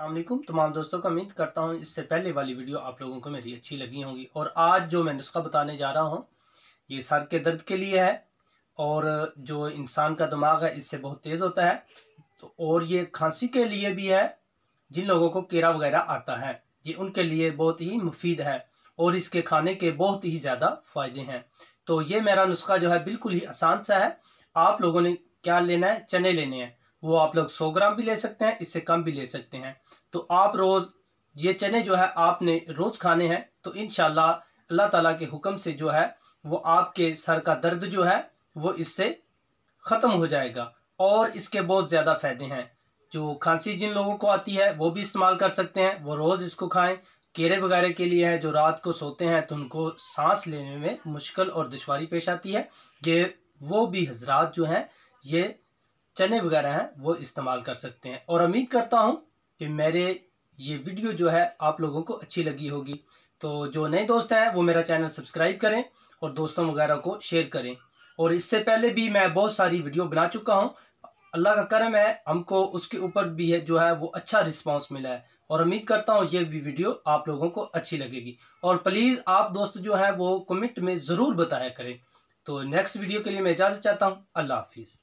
अस्सलामुअलैकुम तमाम दोस्तों को। उम्मीद करता हूँ इससे पहले वाली वीडियो आप लोगों को मेरी अच्छी लगी होंगी। और आज जो मैं नुस्खा बताने जा रहा हूँ ये सर के दर्द के लिए है। और जो इंसान का दिमाग है इससे बहुत तेज़ होता है। तो और ये खांसी के लिए भी है। जिन लोगों को कीड़ा वगैरह आता है ये उनके लिए बहुत ही मुफीद है। और इसके खाने के बहुत ही ज़्यादा फ़ायदे हैं। तो ये मेरा नुस्खा जो है बिल्कुल ही आसान सा है। आप लोगों ने क्या लेना है, चने लेने हैं। वो आप लोग 100 ग्राम भी ले सकते हैं, इससे कम भी ले सकते हैं। तो आप रोज़ ये चने जो है आपने रोज़ खाने हैं। तो इंशाल्लाह अल्लाह ताला के हुक्म से जो है वो आपके सर का दर्द जो है वो इससे ख़त्म हो जाएगा। और इसके बहुत ज़्यादा फ़ायदे हैं। जो खांसी जिन लोगों को आती है वो भी इस्तेमाल कर सकते हैं, वो रोज़ इसको खाएं। कीड़े वगैरह के लिए है, जो रात को सोते हैं तो उनको सांस लेने में मुश्किल और दुश्वारी पेश आती है, ये वो भी हजरात जो हैं ये चने वगैरह हैं वो इस्तेमाल कर सकते हैं। और उम्मीद करता हूँ कि मेरे ये वीडियो जो है आप लोगों को अच्छी लगी होगी। तो जो नए दोस्त हैं वो मेरा चैनल सब्सक्राइब करें और दोस्तों वगैरह को शेयर करें। और इससे पहले भी मैं बहुत सारी वीडियो बना चुका हूँ। अल्लाह का करम है, हमको उसके ऊपर भी है जो है वो अच्छा रिस्पांस मिला है। और उम्मीद करता हूँ ये भी वीडियो आप लोगों को अच्छी लगेगी। और प्लीज़ आप दोस्त जो हैं वो कमेंट में ज़रूर बताया करें। तो नेक्स्ट वीडियो के लिए मैं इजाज़त चाहता हूँ। अल्लाह हाफिज़।